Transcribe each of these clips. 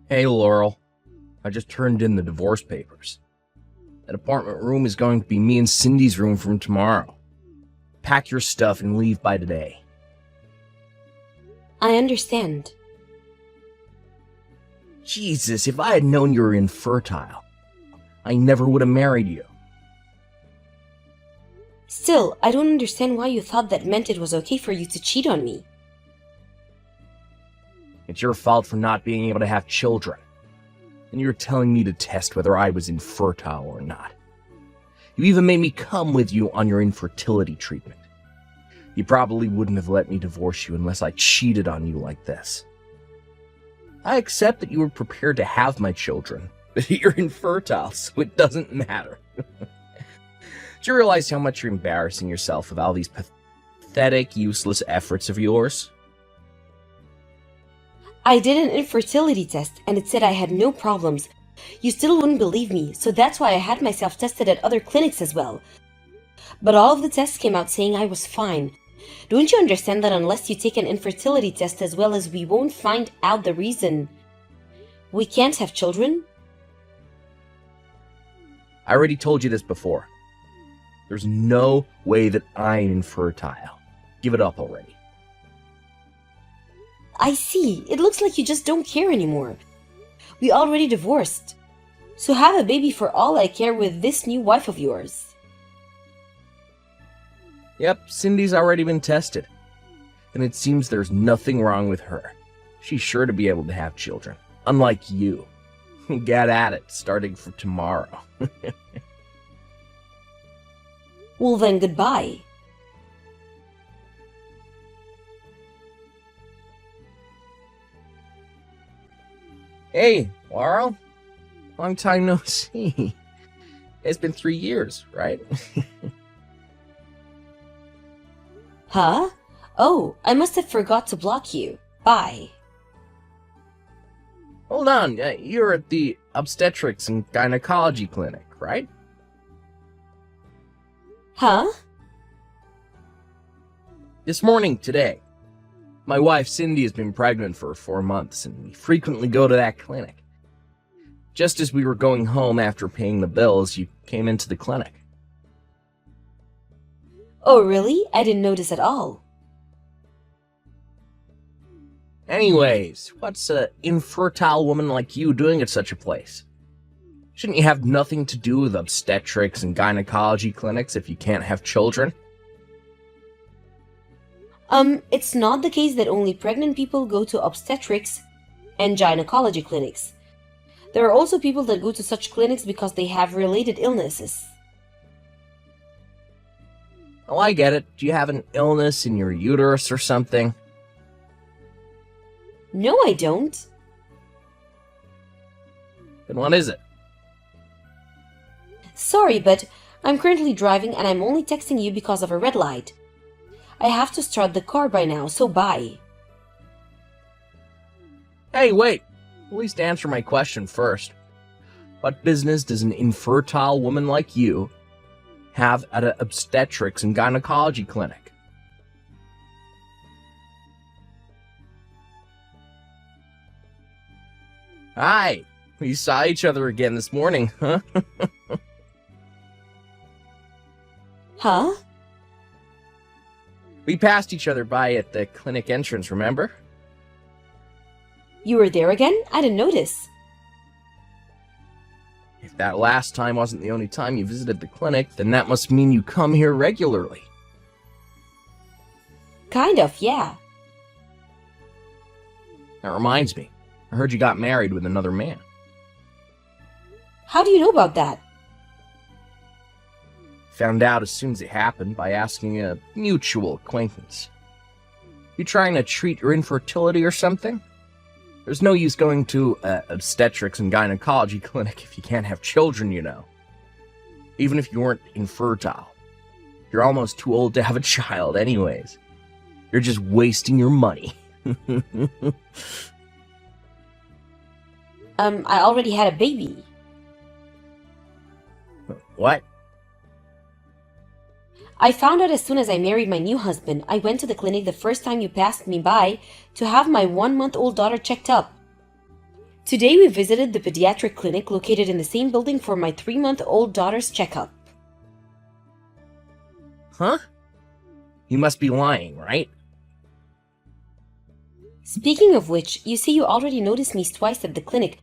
Hey, Laurel. I just turned in the divorce papers. That apartment room is going to be me and Cindy's room from tomorrow. Pack your stuff and leave by today. I understand. Jesus, if I had known you were infertile, I never would have married you. Still, I don't understand why you thought that meant it was okay for you to cheat on me. It's your fault for not being able to have children. And you're telling me to test whether I was infertile or not. You even made me come with you on your infertility treatment. You probably wouldn't have let me divorce you unless I cheated on you like this. I accept that you were prepared to have my children, but you're infertile, so it doesn't matter. Do you realize how much you're embarrassing yourself with all these pathetic, useless efforts of yours? I did an infertility test and it said I had no problems. You still wouldn't believe me, so that's why I had myself tested at other clinics as well. But all of the tests came out saying I was fine. Don't you understand that unless you take an infertility test as well as we won't find out the reason we can't have children? I already told you this before. There's no way that I'm infertile. Give it up already. I see. It looks like you just don't care anymore. We already divorced. So have a baby for all I care with this new wife of yours. Yep, Cindy's already been tested. And it seems there's nothing wrong with her. She's sure to be able to have children. Unlike you. Get at it, starting from tomorrow. Well then, goodbye. Hey, Laurel. Long time no see. It's been 3 years, right? Huh? Oh, I must have forgot to block you. Bye. Hold on, you're at the obstetrics and gynecology clinic, right? Huh? This morning, today. My wife Cindy has been pregnant for 4 months, and we frequently go to that clinic. Just as we were going home after paying the bills, you came into the clinic. Oh, really? I didn't notice at all. Anyways, what's an infertile woman like you doing at such a place? Shouldn't you have nothing to do with obstetrics and gynecology clinics if you can't have children? It's not the case that only pregnant people go to obstetrics and gynecology clinics. There are also people that go to such clinics because they have related illnesses. Oh, I get it. Do you have an illness in your uterus or something? No, I don't. Then what is it? Sorry, but I'm currently driving and I'm only texting you because of a red light. I have to start the car by now, so bye. Hey, wait. At least answer my question first. What business does an infertile woman like you have at an obstetrics and gynecology clinic? Hi. We saw each other again this morning, huh? Huh? We passed each other by at the clinic entrance, remember? You were there again? I didn't notice. If that last time wasn't the only time you visited the clinic, then that must mean you come here regularly. Kind of, yeah. That reminds me. I heard you got married with another man. How do you know about that? Found out as soon as it happened by asking a mutual acquaintance. You trying to treat your infertility or something? There's no use going to obstetrics and gynecology clinic if you can't have children, you know. Even if you weren't infertile. You're almost too old to have a child anyways. You're just wasting your money. I already had a baby. What? I found out as soon as I married my new husband. I went to the clinic the first time you passed me by to have my 1-month-old daughter checked up. Today we visited the pediatric clinic located in the same building for my 3-month-old daughter's checkup. Huh? You must be lying, right? Speaking of which, you say you already noticed me twice at the clinic,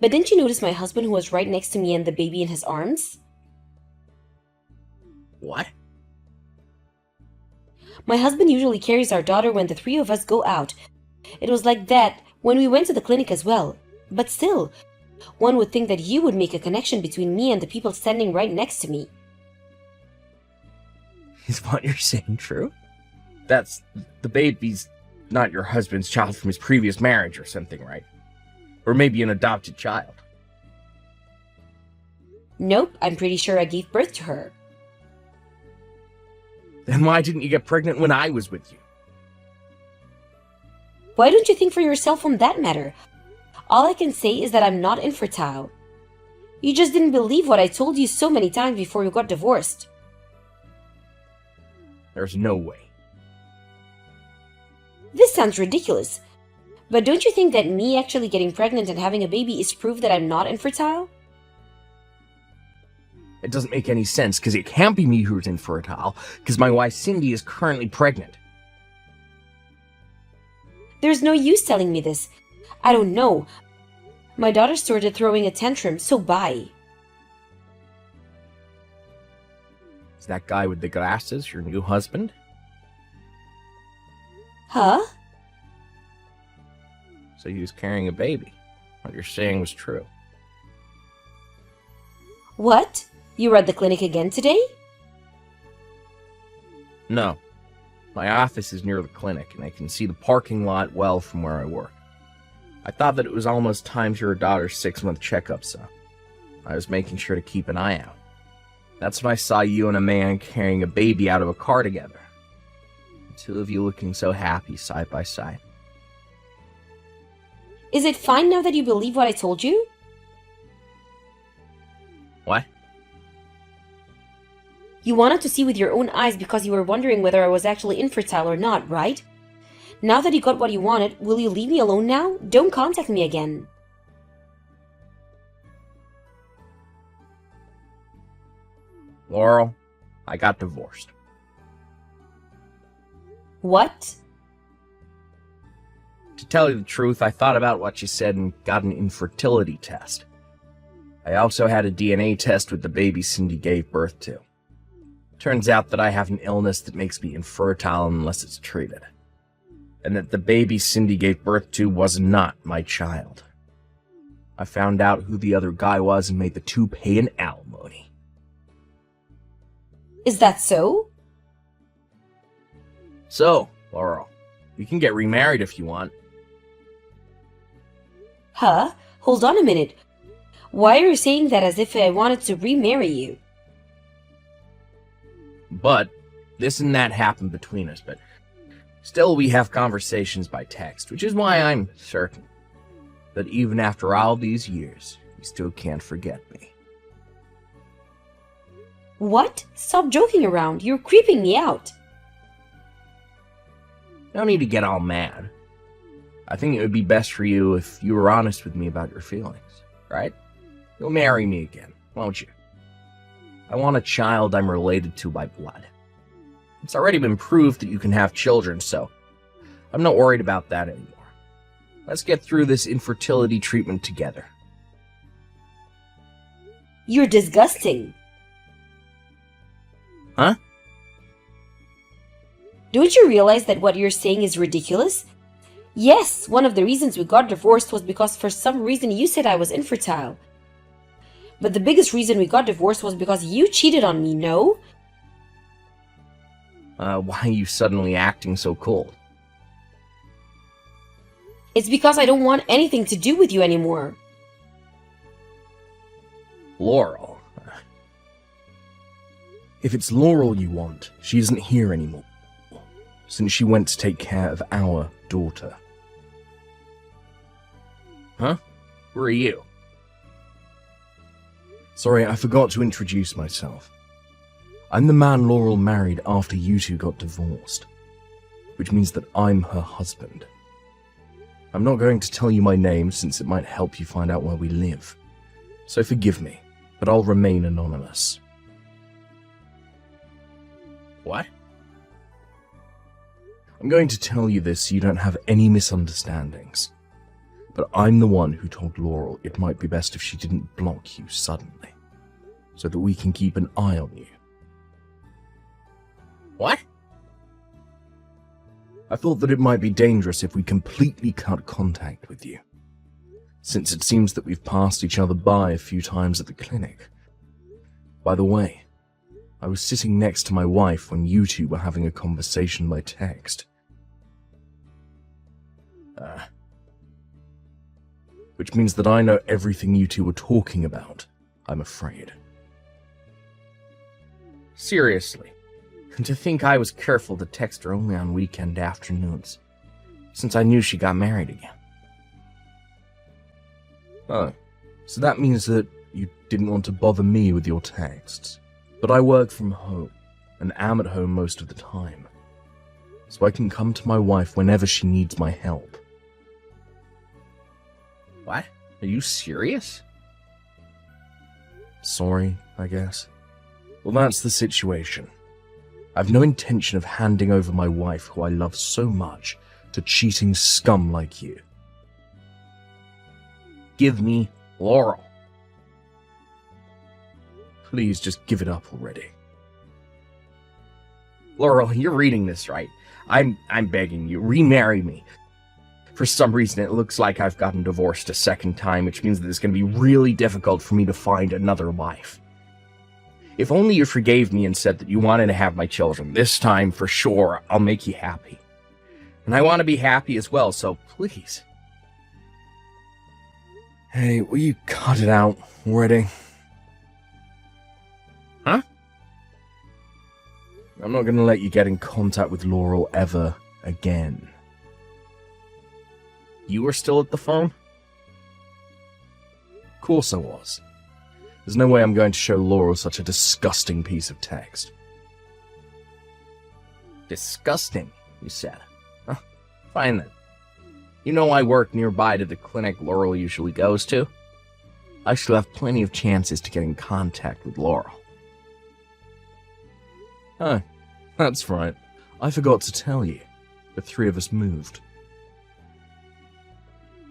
but didn't you notice my husband who was right next to me and the baby in his arms? What? My husband usually carries our daughter when the three of us go out. It was like that when we went to the clinic as well. But still, one would think that you would make a connection between me and the people standing right next to me. Is what you're saying true? That's... the baby's not your husband's child from his previous marriage or something, right? Or maybe an adopted child. Nope, I'm pretty sure I gave birth to her. Then why didn't you get pregnant when I was with you? Why don't you think for yourself on that matter? All I can say is that I'm not infertile. You just didn't believe what I told you so many times before you got divorced. There's no way. This sounds ridiculous. But don't you think that me actually getting pregnant and having a baby is proof that I'm not infertile? It doesn't make any sense, because it can't be me who's infertile, because my wife Cindy is currently pregnant. There's no use telling me this. I don't know. My daughter started throwing a tantrum, so bye. Is that guy with the glasses your new husband? Huh? So he was carrying a baby. What you're saying was true. What? You were at the clinic again today? No. My office is near the clinic, and I can see the parking lot well from where I work. I thought that it was almost time for your daughter's 6-month checkup, so I was making sure to keep an eye out. That's when I saw you and a man carrying a baby out of a car together. The two of you looking so happy side by side. Is it fine now that you believe what I told you? What? You wanted to see with your own eyes because you were wondering whether I was actually infertile or not, right? Now that you got what you wanted, will you leave me alone now? Don't contact me again. Laurel, I got divorced. What? To tell you the truth, I thought about what you said and got an infertility test. I also had a DNA test with the baby Cindy gave birth to. Turns out that I have an illness that makes me infertile unless it's treated. And that the baby Cindy gave birth to was not my child. I found out who the other guy was and made the two pay an alimony. Is that so? So, Laurel, we can get remarried if you want. Huh? Hold on a minute. Why are you saying that as if I wanted to remarry you? But this and that happened between us, but still we have conversations by text, which is why I'm certain that even after all these years, you still can't forget me. What? Stop joking around. You're creeping me out. No need to get all mad. I think it would be best for you if you were honest with me about your feelings, right? You'll marry me again, won't you? I want a child I'm related to by blood. It's already been proved that you can have children, so I'm not worried about that anymore. Let's get through this infertility treatment together. You're disgusting. Huh? Don't you realize that what you're saying is ridiculous? Yes, one of the reasons we got divorced was because for some reason you said I was infertile. But the biggest reason we got divorced was because you cheated on me, no? Why are you suddenly acting so cold? It's because I don't want anything to do with you anymore. Laurel. If it's Laurel you want, she isn't here anymore, since she went to take care of our daughter. Huh? Who are you? Sorry, I forgot to introduce myself. I'm the man Laurel married after you two got divorced, which means that I'm her husband. I'm not going to tell you my name since it might help you find out where we live. So forgive me, but I'll remain anonymous. What? I'm going to tell you this so you don't have any misunderstandings. But I'm the one who told Laurel it might be best if she didn't block you suddenly, so that we can keep an eye on you. What? I thought that it might be dangerous if we completely cut contact with you, since it seems that we've passed each other by a few times at the clinic. By the way, I was sitting next to my wife when you two were having a conversation by text. Which means that I know everything you two were talking about, I'm afraid. Seriously, and to think I was careful to text her only on weekend afternoons, since I knew she got married again. Oh, so that means that you didn't want to bother me with your texts. But I work from home, and am at home most of the time, so I can come to my wife whenever she needs my help. What? Are you serious? Sorry, I guess. Well, that's the situation. I've no intention of handing over my wife, who I love so much, to cheating scum like you. Give me Laurel. Please just give it up already. Laurel, you're reading this right. I'm begging you, remarry me. For some reason, it looks like I've gotten divorced a second time, which means that it's going to be really difficult for me to find another wife. If only you forgave me and said that you wanted to have my children, this time, for sure, I'll make you happy. And I want to be happy as well, so please. Hey, will you cut it out already? Huh? I'm not going to let you get in contact with Laurel ever again. You were still at the phone? Of course I was. There's no way I'm going to show Laurel such a disgusting piece of text. Disgusting, you said. Huh, fine then. You know I work nearby to the clinic Laurel usually goes to. I still have plenty of chances to get in contact with Laurel. Oh, that's right. I forgot to tell you. The three of us moved.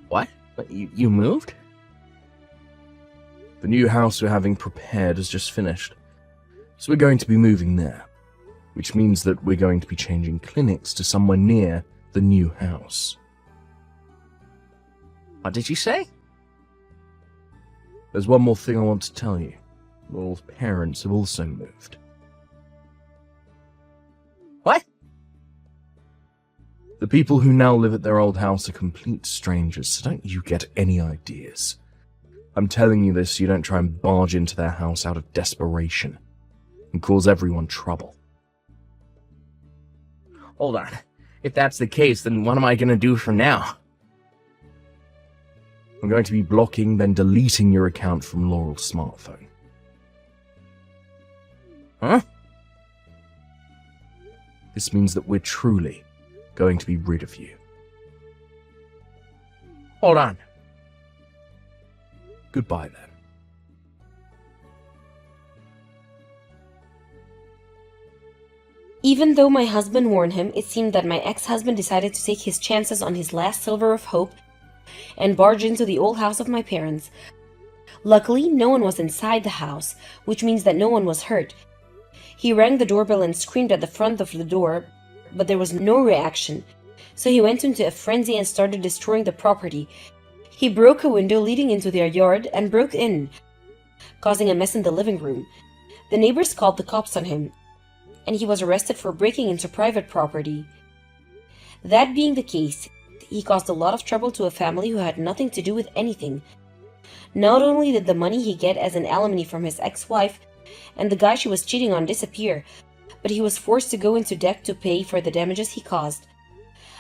What? You moved? The new house we're having prepared has just finished. So we're going to be moving there. Which means that we're going to be changing clinics to somewhere near the new house. What did you say? There's one more thing I want to tell you. Laurel's parents have also moved. What? The people who now live at their old house are complete strangers, so don't you get any ideas. I'm telling you this so you don't try and barge into their house out of desperation and cause everyone trouble. Hold on. If that's the case, then what am I going to do from now? I'm going to be blocking, then deleting your account from Laurel's smartphone. Huh? This means that we're truly going to be rid of you. Hold on. Goodbye, then. Even though my husband warned him, it seemed that my ex-husband decided to take his chances on his last sliver of hope and barge into the old house of my parents. Luckily, no one was inside the house, which means that no one was hurt. He rang the doorbell and screamed at the front of the door, but there was no reaction, so he went into a frenzy and started destroying the property. He broke a window leading into their yard and broke in, causing a mess in the living room. The neighbors called the cops on him, and he was arrested for breaking into private property. That being the case, he caused a lot of trouble to a family who had nothing to do with anything. Not only did the money he get as an alimony from his ex-wife and the guy she was cheating on disappear, but he was forced to go into debt to pay for the damages he caused.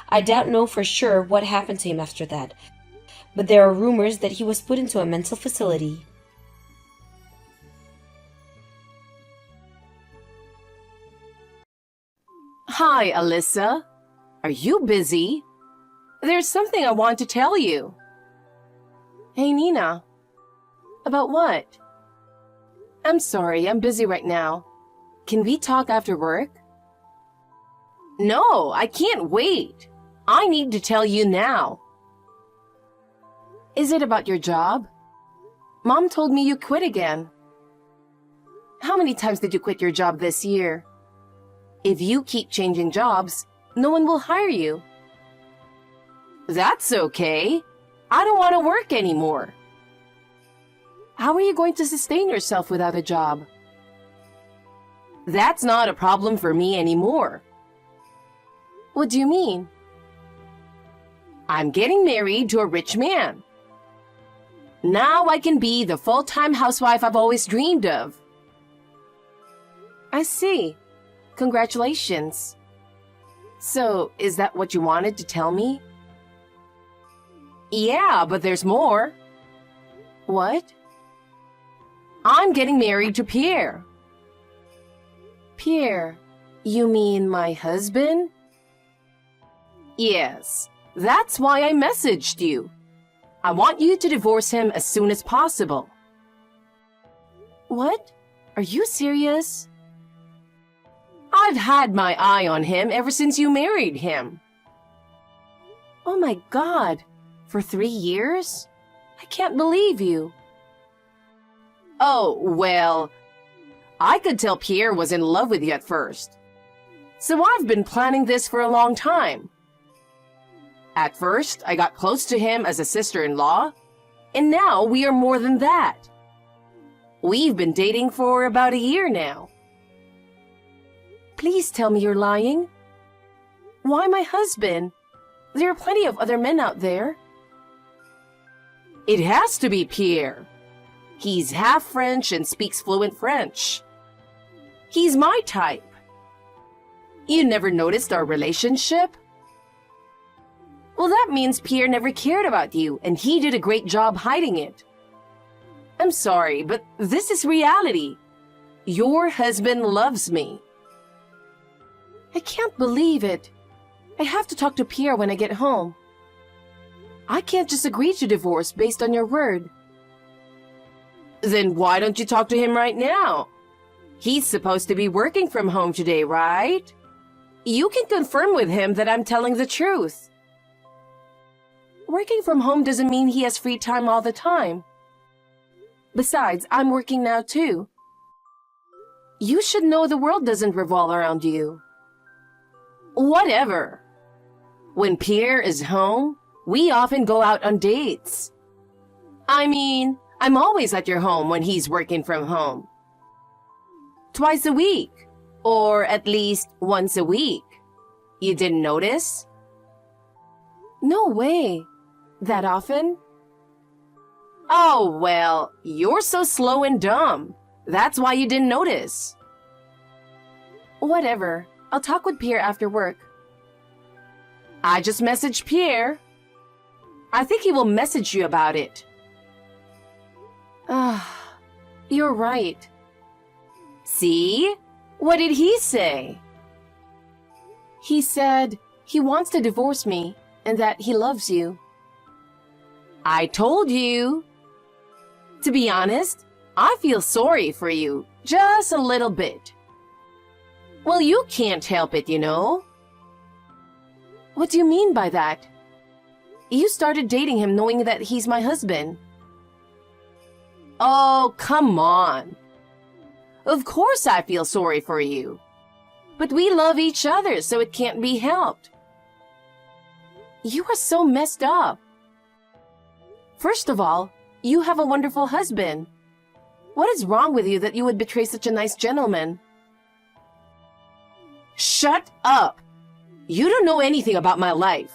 I don't know for sure what happened to him after that, but there are rumors that he was put into a mental facility. Hi, Alyssa. Are you busy? There's something I want to tell you. Hey, Nina. About what? I'm sorry, I'm busy right now. Can we talk after work? No, I can't wait. I need to tell you now. Is it about your job? Mom told me you quit again. How many times did you quit your job this year? If you keep changing jobs, no one will hire you. That's okay. I don't want to work anymore. How are you going to sustain yourself without a job? That's not a problem for me anymore. What do you mean? I'm getting married to a rich man. Now I can be the full-time housewife I've always dreamed of. I see. Congratulations. So, is that what you wanted to tell me? Yeah, but there's more. What? I'm getting married to Pierre. Pierre? You mean my husband? Yes, that's why I messaged you. I want you to divorce him as soon as possible. What? Are you serious? I've had my eye on him ever since you married him. Oh my God, for 3 years? I can't believe you. Oh, well, I could tell Pierre was in love with you at first. So I've been planning this for a long time. At first, I got close to him as a sister-in-law, and now we are more than that. We've been dating for about a year now. Please tell me you're lying. Why my husband? There are plenty of other men out there. It has to be Pierre. He's half French and speaks fluent French. He's my type. You never noticed our relationship? Well, that means Pierre never cared about you, and he did a great job hiding it. I'm sorry, but this is reality. Your husband loves me. I can't believe it. I have to talk to Pierre when I get home. I can't just agree to divorce based on your word. Then why don't you talk to him right now? He's supposed to be working from home today, right? You can confirm with him that I'm telling the truth. Working from home doesn't mean he has free time all the time. Besides, I'm working now too. You should know the world doesn't revolve around you. Whatever. When Pierre is home, we often go out on dates. I mean, I'm always at your home when he's working from home. Twice a week, or at least once a week. You didn't notice? No way. That often? Oh, well, you're so slow and dumb. That's why you didn't notice. Whatever. I'll talk with Pierre after work. I just messaged Pierre. I think he will message you about it. You're right. See? What did he say? He said he wants to divorce me and that he loves you. I told you. To be honest, I feel sorry for you, just a little bit. Well, you can't help it, you know. What do you mean by that? You started dating him knowing that he's my husband. Oh, come on. Of course I feel sorry for you. But we love each other, so it can't be helped. You are so messed up. First of all, you have a wonderful husband. What is wrong with you that you would betray such a nice gentleman? Shut up! You don't know anything about my life.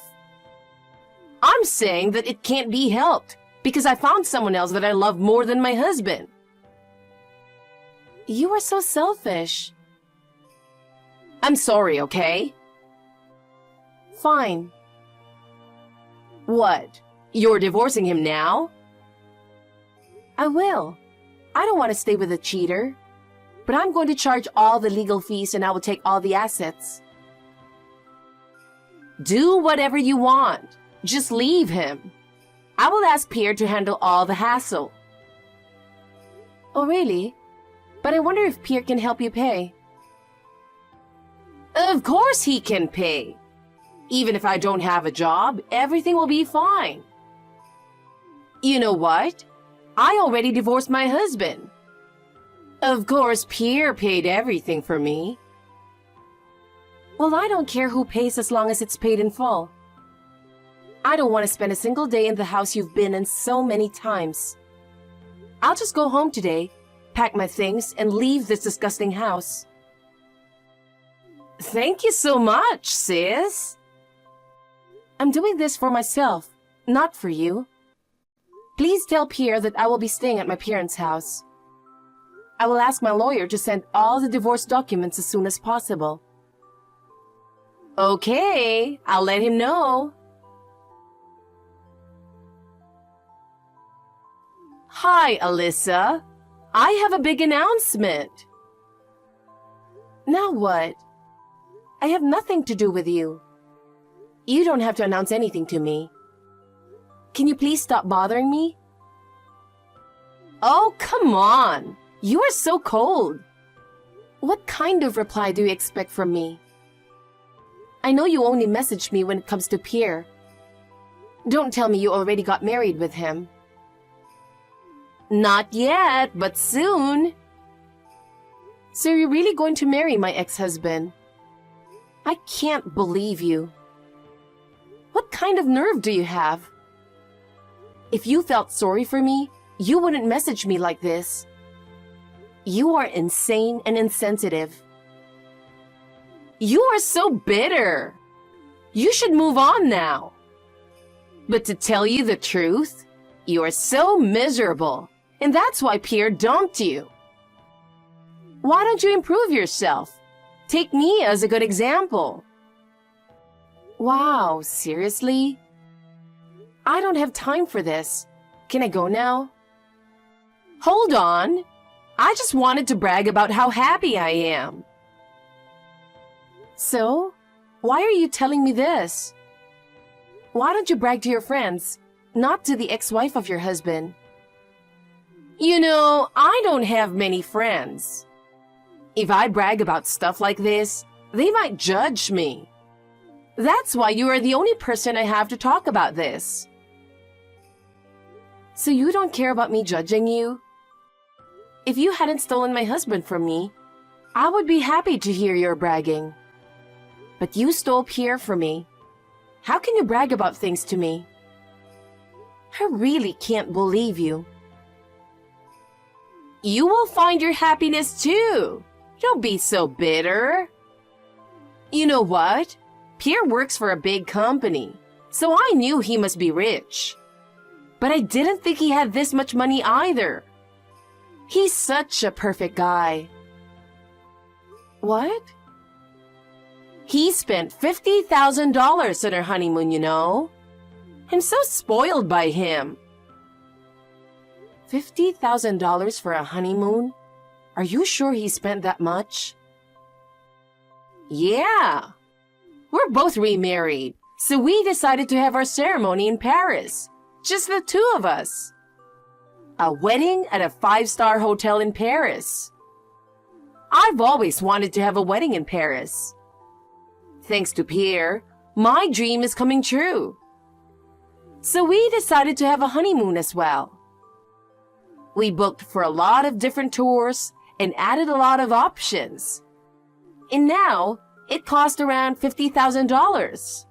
I'm saying that it can't be helped because I found someone else that I love more than my husband. You are so selfish. I'm sorry, okay? Fine. What? You're divorcing him now? I will. I don't want to stay with a cheater. But I'm going to charge all the legal fees and I will take all the assets. Do whatever you want. Just leave him. I will ask Pierre to handle all the hassle. Oh, really? But I wonder if Pierre can help you pay. Of course he can pay. Even if I don't have a job, everything will be fine. You know what? I already divorced my husband. Of course, Pierre paid everything for me. Well, I don't care who pays as long as it's paid in full. I don't want to spend a single day in the house you've been in so many times. I'll just go home today, pack my things, and leave this disgusting house. Thank you so much, sis. I'm doing this for myself, not for you. Please tell Pierre that I will be staying at my parents' house. I will ask my lawyer to send all the divorce documents as soon as possible. Okay, I'll let him know. Hi, Alyssa. I have a big announcement. Now what? I have nothing to do with you. You don't have to announce anything to me. Can you please stop bothering me? Oh, come on. You are so cold. What kind of reply do you expect from me? I know you only message me when it comes to Pierre. Don't tell me you already got married with him. Not yet, but soon. So you're really going to marry my ex-husband? I can't believe you. What kind of nerve do you have? If you felt sorry for me, you wouldn't message me like this. You are insane and insensitive. You are so bitter. You should move on now. But to tell you the truth, you are so miserable, and that's why Pierre dumped you. Why don't you improve yourself? Take me as a good example. Wow, seriously? I don't have time for this. Can I go now? Hold on. I just wanted to brag about how happy I am. So, why are you telling me this? Why don't you brag to your friends, not to the ex-wife of your husband? You know, I don't have many friends. If I brag about stuff like this, they might judge me. That's why you are the only person I have to talk about this. So you don't care about me judging you? If you hadn't stolen my husband from me, I would be happy to hear your bragging. But you stole Pierre from me. How can you brag about things to me? I really can't believe you. You will find your happiness too. Don't be so bitter. You know what? Pierre works for a big company, so I knew he must be rich. But I didn't think he had this much money either. He's such a perfect guy. What? He spent $50,000 on our honeymoon, you know. I'm so spoiled by him. $50,000 for a honeymoon? Are you sure he spent that much? Yeah. We're both remarried, so we decided to have our ceremony in Paris. Just the two of us. A wedding at a 5-star hotel in Paris. I've always wanted to have a wedding in Paris. Thanks to Pierre, my dream is coming true. So we decided to have a honeymoon as well. We booked for a lot of different tours and added a lot of options. And now, it cost around $50,000.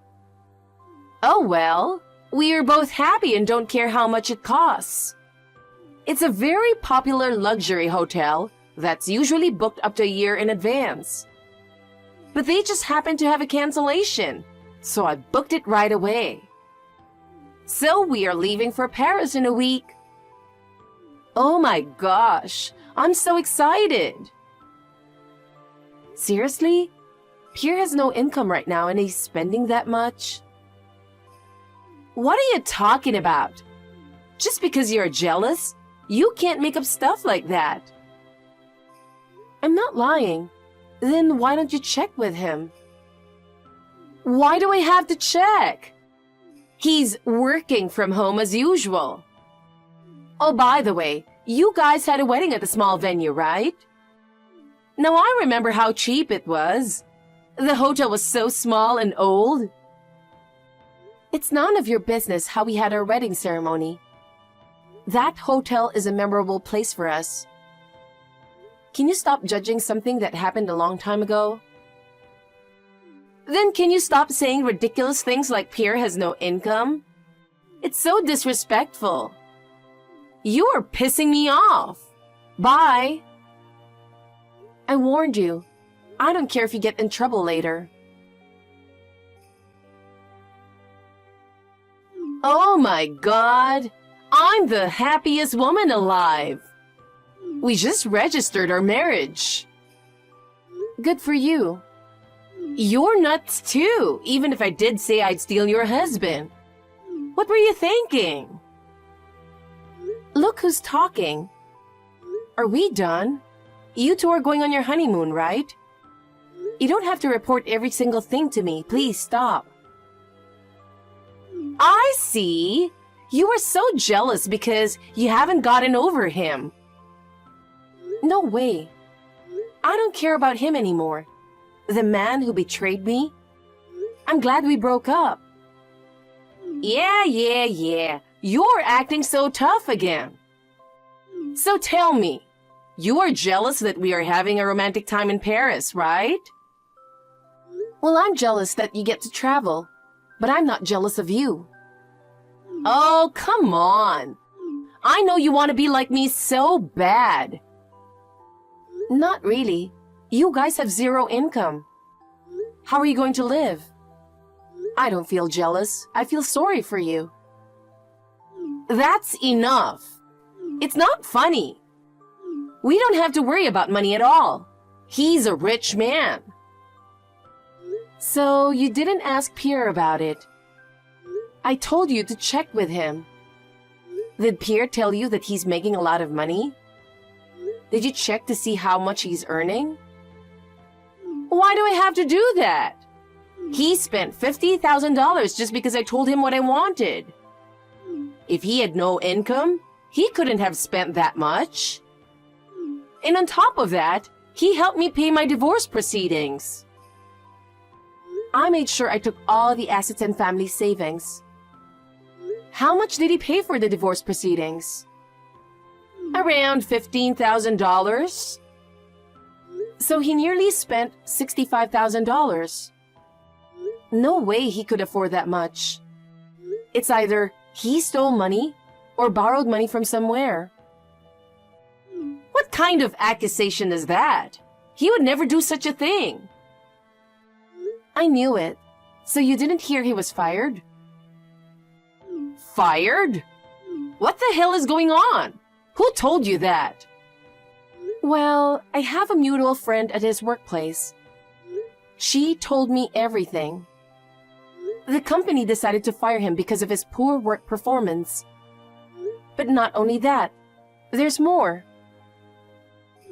Oh well, we are both happy and don't care how much it costs. It's a very popular luxury hotel that's usually booked up to a year in advance. But they just happened to have a cancellation, so I booked it right away. So we are leaving for Paris in a week. Oh my gosh, I'm so excited. Seriously? Pierre has no income right now and he's spending that much? What are you talking about? Just because you're jealous, you can't make up stuff like that. I'm not lying. Then why don't you check with him? Why do I have to check? He's working from home as usual. Oh, by the way, you guys had a wedding at a small venue, right? Now I remember how cheap it was. The hotel was so small and old. It's none of your business how we had our wedding ceremony. That hotel is a memorable place for us. Can you stop judging something that happened a long time ago? Then can you stop saying ridiculous things like Pierre has no income? It's so disrespectful. You are pissing me off. Bye. I warned you. I don't care if you get in trouble later. Oh my God. I'm the happiest woman alive. We just registered our marriage. Good for you. You're nuts too, even if I did say I'd steal your husband. What were you thinking? Look who's talking. Are we done? You two are going on your honeymoon, right? You don't have to report every single thing to me. Please stop. I see. You are so jealous because you haven't gotten over him. No way. I don't care about him anymore. The man who betrayed me. I'm glad we broke up. Yeah. You're acting so tough again. So tell me, you are jealous that we are having a romantic time in Paris, right? Well, I'm jealous that you get to travel, but I'm not jealous of you. Oh, come on. I know you want to be like me so bad. Not really. You guys have zero income. How are you going to live? I don't feel jealous. I feel sorry for you. That's enough. It's not funny. We don't have to worry about money at all. He's a rich man. So you didn't ask Pierre about it. I told you to check with him. Did Pierre tell you that he's making a lot of money? Did you check to see how much he's earning? Why do I have to do that? He spent $50,000 just because I told him what I wanted. If he had no income, he couldn't have spent that much. And on top of that, he helped me pay my divorce proceedings. I made sure I took all the assets and family savings. How much did he pay for the divorce proceedings? Around $15,000. So he nearly spent $65,000. No way he could afford that much. It's either he stole money or borrowed money from somewhere. What kind of accusation is that? He would never do such a thing. I knew it. So you didn't hear he was fired? Fired? What the hell is going on? Who told you that? Well, I have a mutual friend at his workplace. She told me everything. The company decided to fire him because of his poor work performance. But not only that, there's more.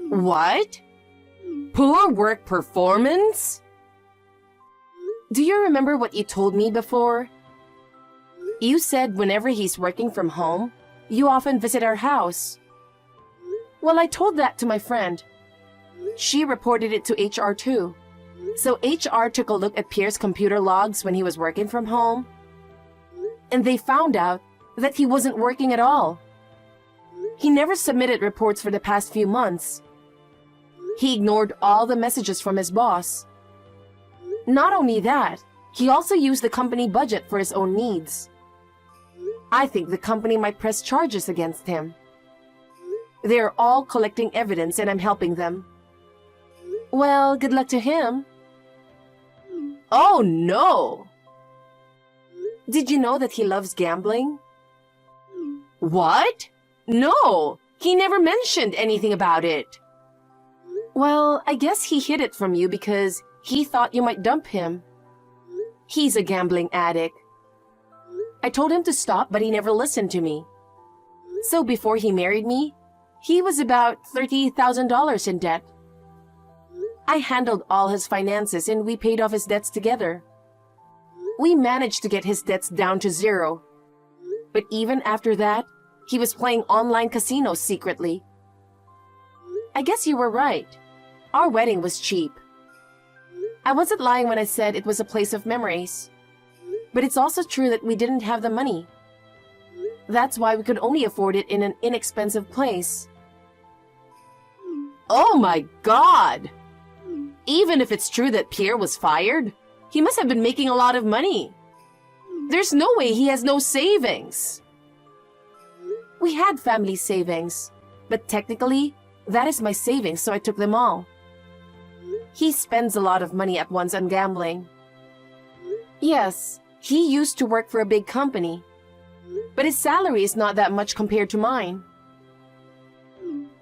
What? Poor work performance? Do you remember what you told me before? You said whenever he's working from home, you often visit our house. Well, I told that to my friend. She reported it to HR too. So HR took a look at Pierre's computer logs when he was working from home. And they found out that he wasn't working at all. He never submitted reports for the past few months. He ignored all the messages from his boss. Not only that, he also used the company budget for his own needs. I think the company might press charges against him. They're all collecting evidence and I'm helping them. Well, good luck to him. Oh no! Did you know that he loves gambling? What? No! He never mentioned anything about it. Well, I guess he hid it from you because he thought you might dump him. He's a gambling addict. I told him to stop, but he never listened to me. So before he married me, he was about $30,000 in debt. I handled all his finances and we paid off his debts together. We managed to get his debts down to zero. But even after that, he was playing online casinos secretly. I guess you were right. Our wedding was cheap. I wasn't lying when I said it was a place of memories. But it's also true that we didn't have the money. That's why we could only afford it in an inexpensive place. Oh my God! Even if it's true that Pierre was fired, he must have been making a lot of money. There's no way he has no savings. We had family savings, but technically, that is my savings, so I took them all. He spends a lot of money at once on gambling. Yes, he used to work for a big company, but his salary is not that much compared to mine.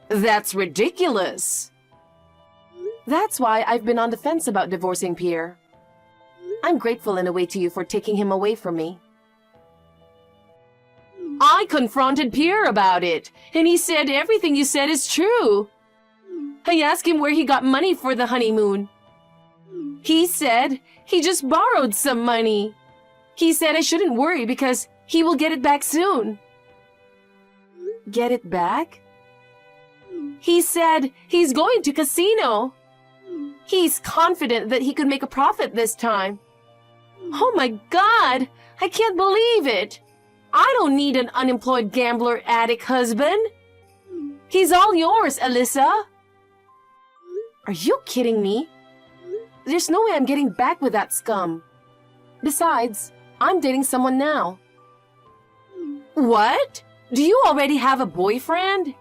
That's ridiculous. That's why I've been on the fence about divorcing Pierre. I'm grateful in a way to you for taking him away from me. I confronted Pierre about it, and he said everything you said is true. I asked him where he got money for the honeymoon. He said he just borrowed some money. He said I shouldn't worry because he will get it back soon. Get it back? He said he's going to casino. He's confident that he could make a profit this time. Oh my God! I can't believe it! I don't need an unemployed gambler addict husband. He's all yours, Alyssa. Are you kidding me? There's no way I'm getting back with that scum. Besides, I'm dating someone now. What? Do you already have a boyfriend?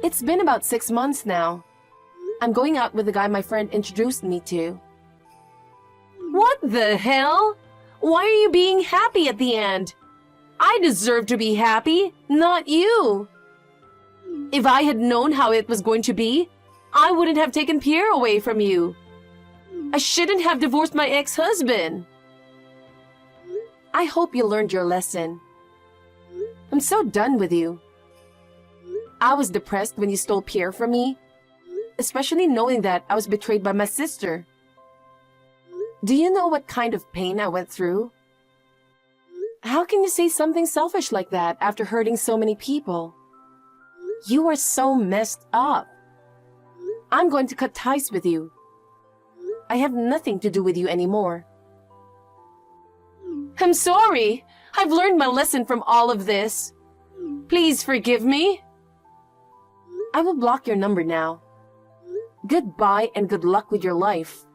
It's been about 6 months now. I'm going out with the guy my friend introduced me to. What the hell? Why are you being happy at the end? I deserve to be happy, not you. If I had known how it was going to be, I wouldn't have taken Pierre away from you. I shouldn't have divorced my ex-husband. I hope you learned your lesson. I'm so done with you. I was depressed when you stole Pierre from me, especially knowing that I was betrayed by my sister. Do you know what kind of pain I went through? How can you say something selfish like that after hurting so many people? You are so messed up. I'm going to cut ties with you. I have nothing to do with you anymore. I'm sorry. I've learned my lesson from all of this. Please forgive me. I will block your number now. Goodbye and good luck with your life.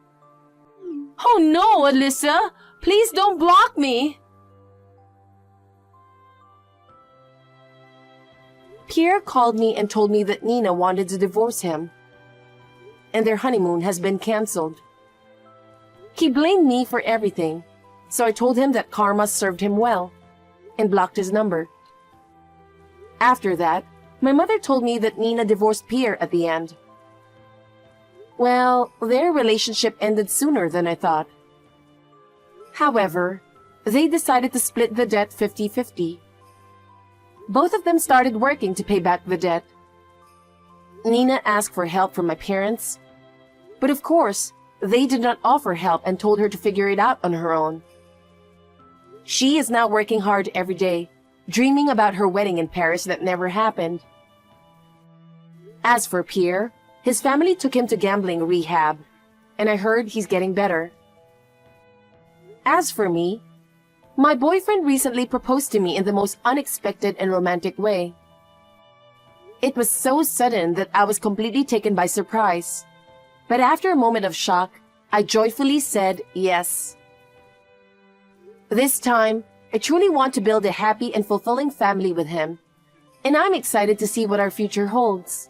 Oh no, Alyssa! Please don't block me! Pierre called me and told me that Nina wanted to divorce him, and their honeymoon has been cancelled. He blamed me for everything, so I told him that karma served him well, and blocked his number. After that, my mother told me that Nina divorced Pierre at the end. Well, their relationship ended sooner than I thought. However, they decided to split the debt 50-50. Both of them started working to pay back the debt. Nina asked for help from my parents, but of course, they did not offer help and told her to figure it out on her own. She is now working hard every day, dreaming about her wedding in Paris that never happened. As for Pierre, his family took him to gambling rehab, and I heard he's getting better. As for me, my boyfriend recently proposed to me in the most unexpected and romantic way. It was so sudden that I was completely taken by surprise. But after a moment of shock, I joyfully said yes. This time, I truly want to build a happy and fulfilling family with him, and I'm excited to see what our future holds.